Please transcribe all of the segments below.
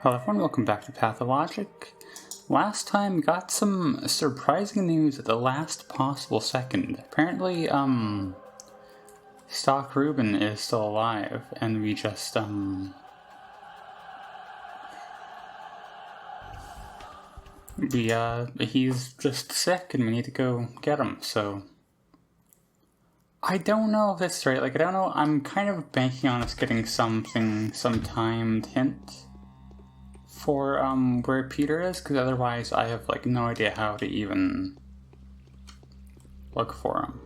Hello everyone, welcome back to Pathologic. Last time we got some surprising news at the last possible second. Apparently, Stock Reuben is still alive, and we just, he's just sick and we need to go get him, so. I don't know if that's right, I don't know, I'm kind of banking on us getting some timed hint for where Peter is, because otherwise I have no idea how to even look for him.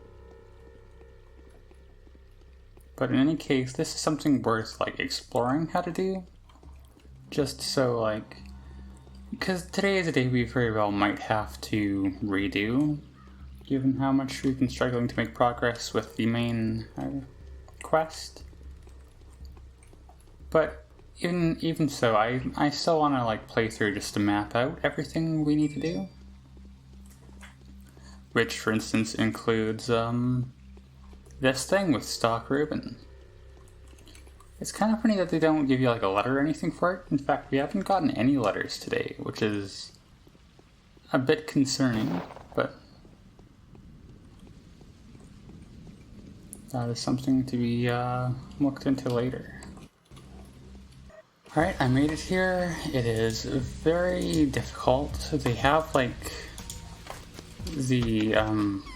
But in any case, this is something worth exploring how to do, just so because today is a day we very well might have to redo, given how much we've been struggling to make progress with the main quest. But even so, I still want to play through just to map out everything we need to do. Which, for instance, includes this thing with Stock Reuben. It's kind of funny that they don't give you a letter or anything for it. In fact, we haven't gotten any letters today, which is a bit concerning, but that is something to be looked into later. Alright, I made it here. It is very difficult. They have the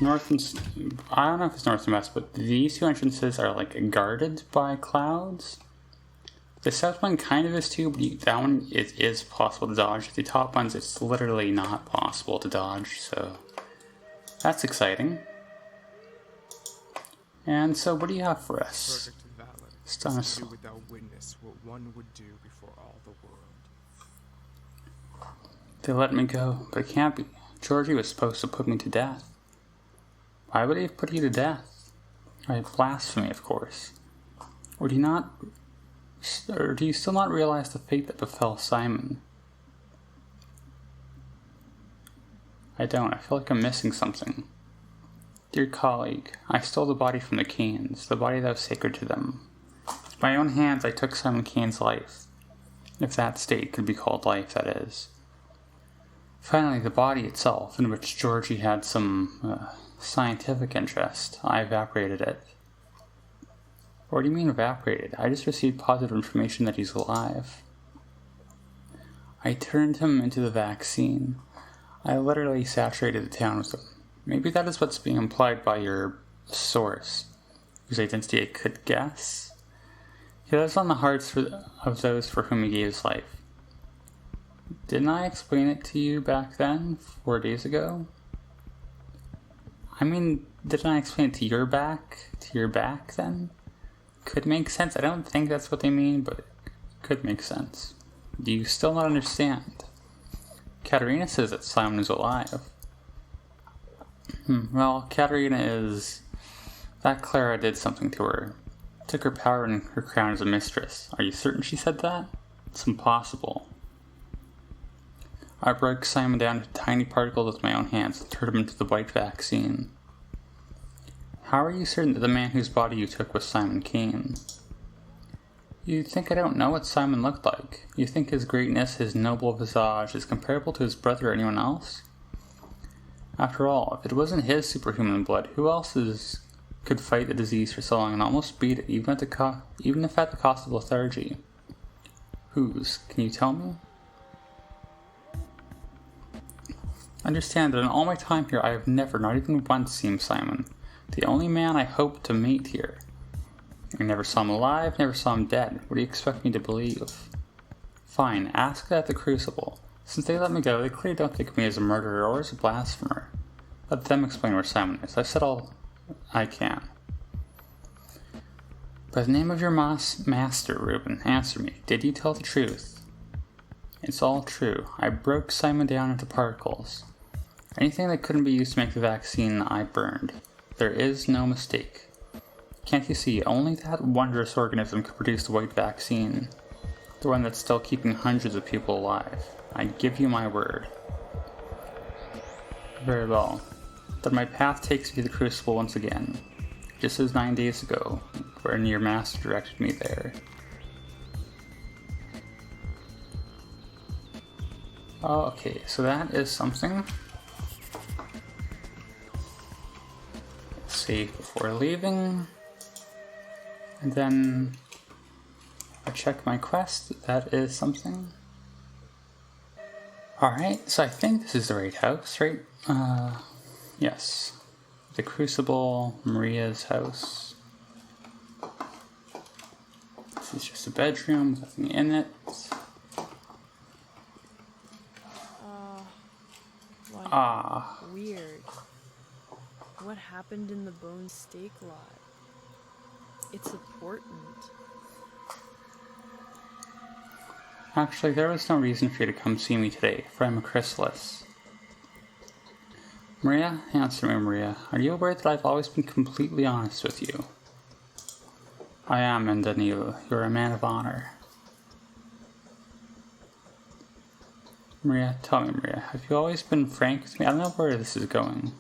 north and I don't know if it's north and west, but these two entrances are guarded by clouds. The south one kind of is too, but that one it is possible to dodge. The top ones it's literally not possible to dodge, so that's exciting. And so what do you have for us? Do without witness what one would do before all the world. They let me go, but it can't be. Georgie was supposed to put me to death. Why would he have put you to death? Right, blasphemy, of course. Or do you still not realize the fate that befell Simon? I don't. I feel like I'm missing something. Dear colleague, I stole the body from the Kains, the body that was sacred to them. With my own hands, I took Simon Kain's life. If that state could be called life, that is. Finally, the body itself, in which Georgie had some scientific interest, I evaporated it. What do you mean evaporated? I just received positive information that he's alive. I turned him into the vaccine. I literally saturated the town with them. Maybe that is what's being implied by your source, whose identity I could guess. He lives on the hearts of those for whom he gave his life. Didn't I explain it to you back then, 4 days ago? I mean, didn't I explain it to your back then? Could make sense. I don't think that's what they mean, but it could make sense. Do you still not understand? Katerina says that Simon is alive. Well, Katerina is... That Clara did something to her. Took her power and her crown as a mistress. Are you certain she said that? It's impossible. I broke Simon down into tiny particles with my own hands and turned him into the white vaccine. How are you certain that the man whose body you took was Simon Kain? You think I don't know what Simon looked like? You think his greatness, his noble visage, is comparable to his brother or anyone else? After all, if it wasn't his superhuman blood, who else could fight the disease for so long and almost beat it, even if at the cost of lethargy? Whose? Can you tell me? Understand that in all my time here, I have never, not even once, seen Simon. The only man I hoped to meet here. I never saw him alive, never saw him dead. What do you expect me to believe? Fine, ask that at the Crucible. Since they let me go, they clearly don't think of me as a murderer or as a blasphemer. Let them explain where Simon is. I've said all I can. By the name of your master, Reuben, answer me. Did you tell the truth? It's all true. I broke Simon down into particles. Anything that couldn't be used to make the vaccine, I burned. There is no mistake. Can't you see? Only that wondrous organism could produce the white vaccine. The one that's still keeping hundreds of people alive. I give you my word. Very well. Then my path takes me to the Crucible once again. Just as 9 days ago, when your master directed me there. Oh, okay, so that is something. Save before leaving. And then I check my quest. That is something. Alright, so I think this is the right house, right? Yes. The Crucible, Maria's house. This is just a bedroom with nothing in it. Weird. What happened in the bone steak lot? It's important. Actually, there was no reason for you to come see me today, for I'm a chrysalis. Maria, answer me, Maria. Are you aware that I've always been completely honest with you? I am, and Daniel, you're a man of honor. Maria, tell me, Maria, have you always been frank with me? I don't know where this is going.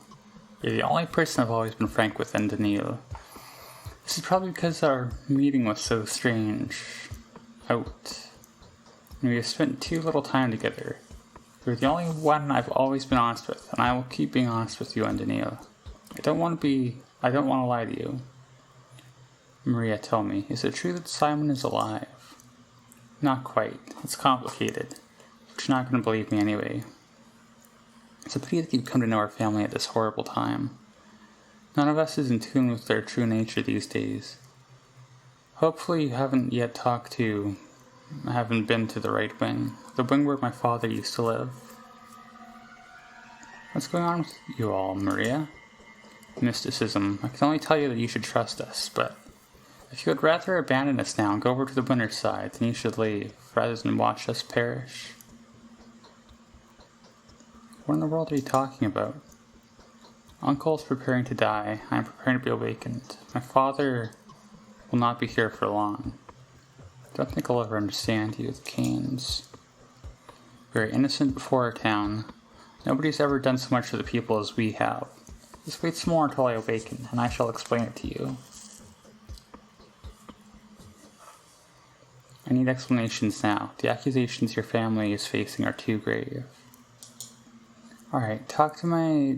You're the only person I've always been frank with, and Daniel. This is probably because our meeting was so strange. Out. And we have spent too little time together. You're the only one I've always been honest with, and I will keep being honest with you and Daniel. I don't want to lie to you. Maria, tell me, is it true that Simon is alive? Not quite. It's complicated. But you're not going to believe me anyway. It's a pity that you've come to know our family at this horrible time. None of us is in tune with their true nature these days. Hopefully you haven't been to the right wing. The wing where my father used to live. What's going on with you all, Maria? Mysticism. I can only tell you that you should trust us, but if you would rather abandon us now and go over to the winner's side, then you should leave, rather than watch us perish. What in the world are you talking about? Uncle's preparing to die. I am preparing to be awakened. My father will not be here for long. I don't think I'll ever understand you, the Kains. We are innocent before our town. Nobody's ever done so much for the people as we have. Just wait some more until I awaken, and I shall explain it to you. I need explanations now. The accusations your family is facing are too grave. Alright, talk to my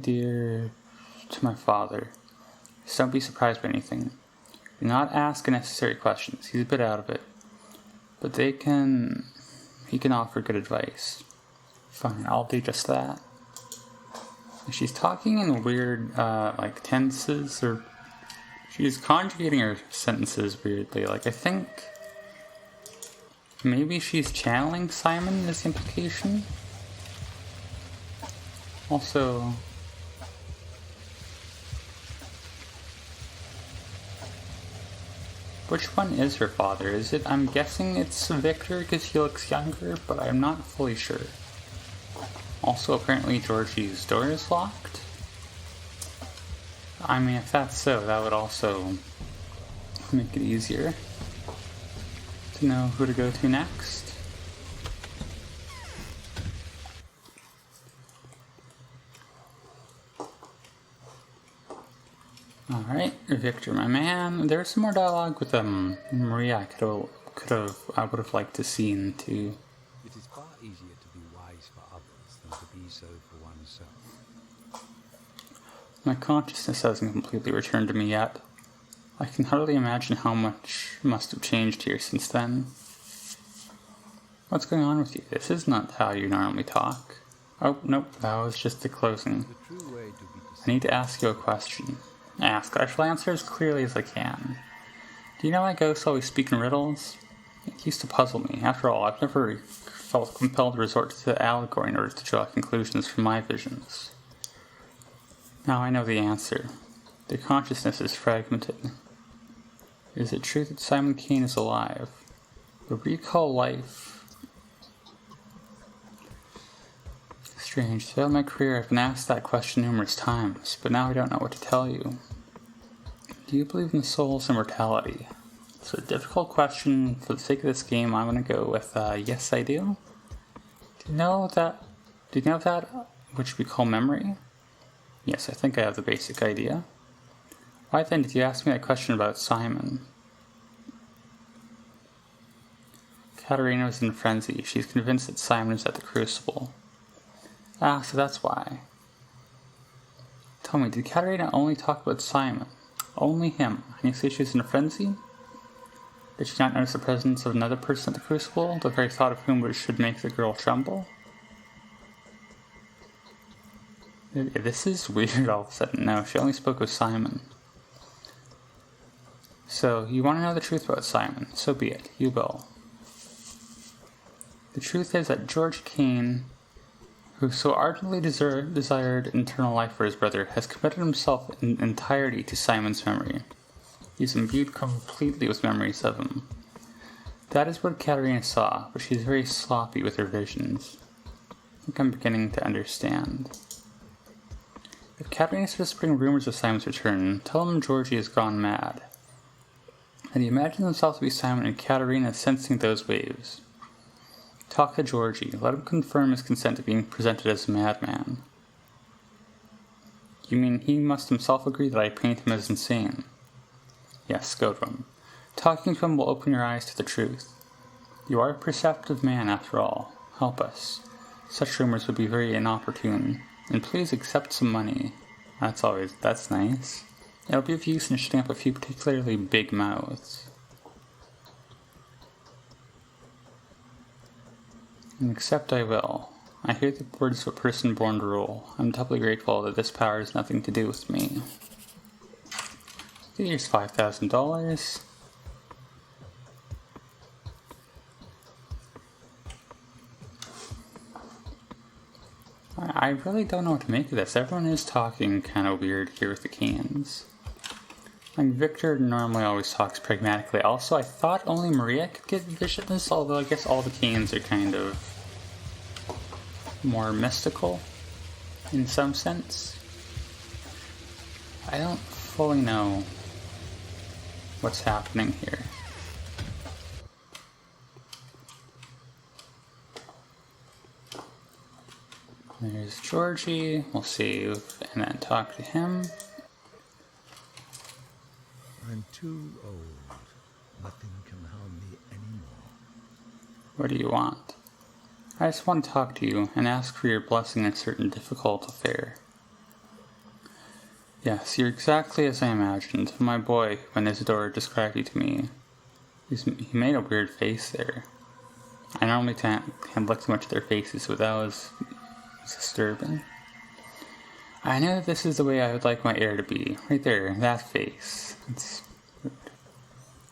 father. Just don't be surprised by anything. Do not ask unnecessary questions. He's a bit out of it. But he can offer good advice. Fine, I'll do just that. She's talking in weird, tenses, or she's conjugating her sentences weirdly. I think maybe she's channeling Simon is the implication. Also, which one is her father? Is it? I'm guessing it's Victor because he looks younger, but I'm not fully sure. Also, apparently Georgie's door is locked. I mean, if that's so, that would also make it easier to know who to go to next. Alright, Victor, my man. There's some more dialogue with Maria I would have liked to seen too. It is far easier to be wise for others than to be so for oneself. My consciousness hasn't completely returned to me yet. I can hardly imagine how much must have changed here since then. What's going on with you? This is not how you normally talk. Oh, nope, that was just the closing. The true way to be I need to ask you a question. Ask. I shall answer as clearly as I can. Do you know why ghosts always speak in riddles? It used to puzzle me. After all, I've never felt compelled to resort to the allegory in order to draw conclusions from my visions. Now I know the answer. Their consciousness is fragmented. Is it true that Simon Kain is alive? The recall life. Strange. Throughout my career, I've been asked that question numerous times, but now I don't know what to tell you. Do you believe in the soul's immortality? It's a difficult question. For the sake of this game, I'm going to go with yes, I do. Do you know that which we call memory? Yes, I think I have the basic idea. Why then did you ask me that question about Simon? Katerina is in a frenzy. She's convinced that Simon is at the Crucible. Ah, so that's why. Tell me, did Katerina only talk about Simon? Only him? And you say she's in a frenzy? Did she not notice the presence of another person at the crucible, the very thought of whom should make the girl tremble? This is weird all of a sudden. No, she only spoke of Simon. So, you want to know the truth about Simon. So be it. You will. The truth is that George Kane, who so ardently desired eternal life for his brother, has committed himself in entirety to Simon's memory. He's imbued completely with memories of him. That is what Katerina saw, but she's very sloppy with her visions. I think I'm beginning to understand. If Katerina is whispering rumors of Simon's return, tell him Georgie has gone mad. And he imagines himself to be Simon and Katerina sensing those waves. Talk to Georgie. Let him confirm his consent to being presented as a madman. You mean he must himself agree that I paint him as insane? Yes, go to him. Talking to him will open your eyes to the truth. You are a perceptive man, after all. Help us. Such rumors would be very inopportune. And please accept some money. That's nice. It'll be of use in shutting up a few particularly big mouths. And accept I will. I hear the words of a person born to rule. I'm doubly grateful that this power has nothing to do with me. Here's $5,000. I really don't know what to make of this. Everyone is talking kind of weird here with the Kains. Like, Victor normally always talks pragmatically. Also, I thought only Maria could get visions, although I guess all the Kains are kind of more mystical in some sense. I don't fully know what's happening here. There's Georgie. We'll save and then talk to him. I'm too old. Nothing can harm me anymore. What do you want? I just want to talk to you and ask for your blessing in a certain difficult affair. Yes, you're exactly as I imagined. My boy, when Isidore described you to me, he made a weird face there. I normally can't look too much at their faces, but that was disturbing. I know that this is the way I would like my heir to be. Right there, that face. It's rude.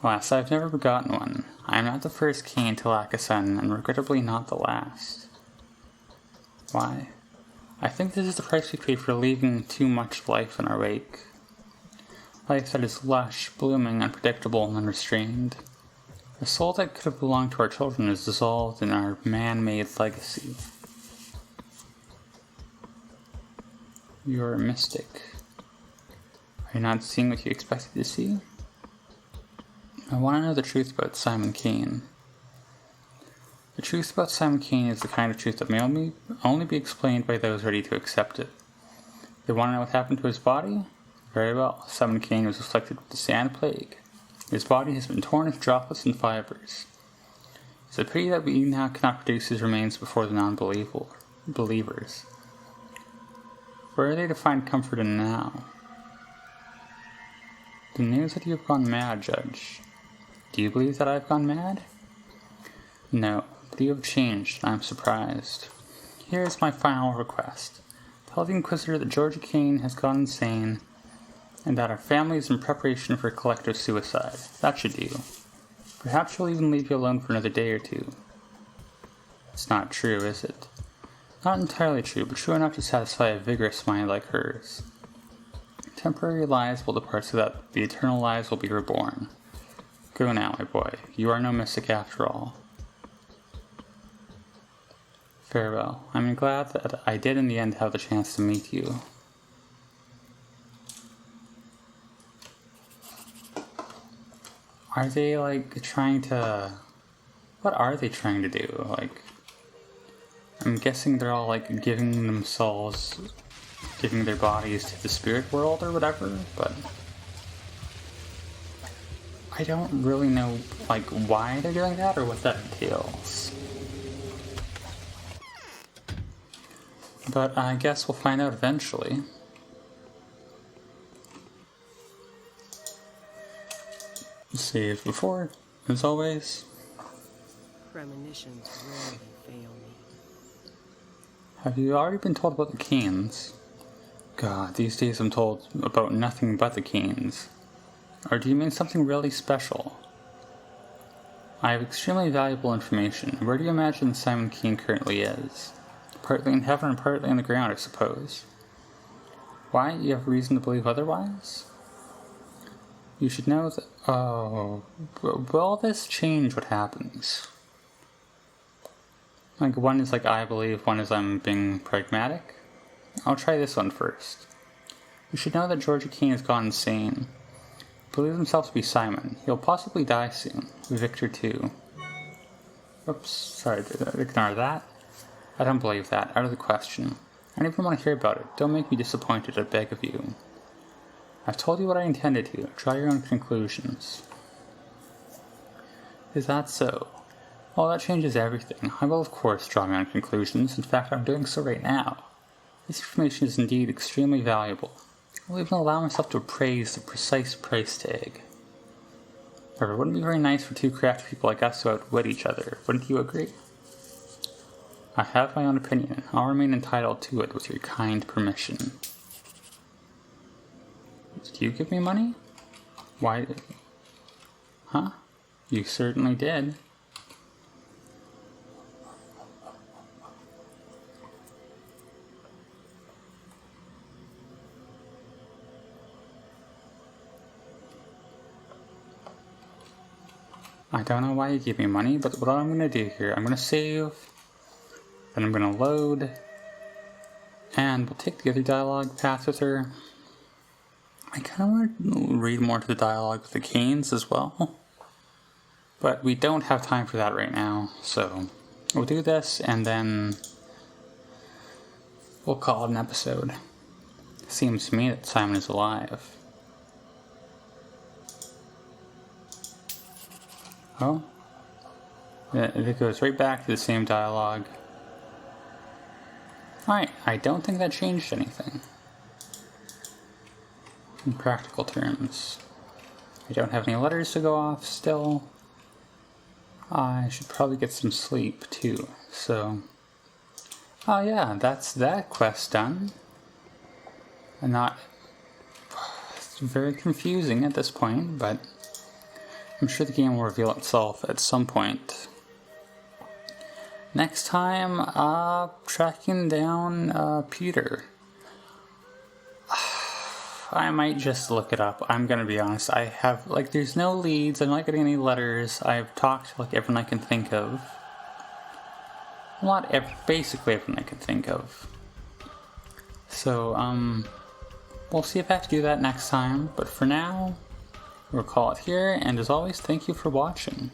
Alas, I've never begotten one. I am not the first Cain to lack a son, and regrettably not the last. Why? I think this is the price we pay for leaving too much life in our wake. Life that is lush, blooming, unpredictable, and unrestrained. The soul that could have belonged to our children is dissolved in our man-made legacy. You're a mystic. Are you not seeing what you expected to see? I want to know the truth about Simon Kane. The truth about Simon Kane is the kind of truth that may only be explained by those ready to accept it. They want to know what happened to his body? Very well. Simon Kane was afflicted with the sand plague. His body has been torn into droplets and fibers. It's a pity that we now cannot produce his remains before the non-believers. Where are they to find comfort in now? The news that you have gone mad, Judge. Do you believe that I have gone mad? No, but you have changed, and I am surprised. Here is my final request. Tell the Inquisitor that Georgia Kane has gone insane, and that our family is in preparation for collective suicide. That should do. Perhaps she'll even leave you alone for another day or two. It's not true, is it? Not entirely true, but true enough to satisfy a vigorous mind like hers. Temporary lives will depart so that the eternal lives will be reborn. Go now, my boy. You are no mystic after all. Farewell. I'm glad that I did in the end have the chance to meet you. Are they, trying to... What are they trying to do? I'm guessing they're all, giving their bodies to the spirit world or whatever, but... I don't really know, why they're doing that or what that entails. But I guess we'll find out eventually. Save before, as always. Premonitions rarely fail me. Have you already been told about the kains? God, these days I'm told about nothing but the kains. Or do you mean something really special? I have extremely valuable information. Where do you imagine Simon Kane currently is? Partly in heaven and partly on the ground, I suppose. Why? You have reason to believe otherwise? You should know that... Oh... Will all this change what happens? Like, one is like I believe, one is I'm being pragmatic. I'll try this one first. You should know that Georgia Kane has gone insane. He believes himself to be Simon. He'll possibly die soon. Victor too. Oops, sorry, ignore that. I don't believe that. Out of the question. I don't even want to hear about it. Don't make me disappointed, I beg of you. I've told you what I intended to. Draw your own conclusions. Is that so? Well, that changes everything. I will, of course, draw my own conclusions. In fact, I'm doing so right now. This information is indeed extremely valuable. I will even allow myself to appraise the precise price tag. However, it wouldn't be very nice for two crafty people like us to outwit each other. Wouldn't you agree? I have my own opinion. I'll remain entitled to it with your kind permission. Did you give me money? Why? Huh? You certainly did. I don't know why you gave me money, but what I'm going to do here, I'm going to save, then I'm going to load, and we'll take the other dialogue path with her. I kind of want to read more to the dialogue with the kains as well, but we don't have time for that right now, so we'll do this, and then we'll call it an episode. It seems to me that Simon is alive. Oh, it goes right back to the same dialogue. Alright, I don't think that changed anything. In practical terms. I don't have any letters to go off still. I should probably get some sleep too, so... Oh yeah, that's that quest done. And not... It's very confusing at this point, but... I'm sure the game will reveal itself at some point. Next time, tracking down Peter. I might just look it up. I'm gonna be honest. I have, like, there's no leads. I'm not getting any letters. I've talked to, like, everyone I can think of. Basically everyone I can think of. So, we'll see if I have to do that next time. But for now... We'll call it here, and as always, thank you for watching.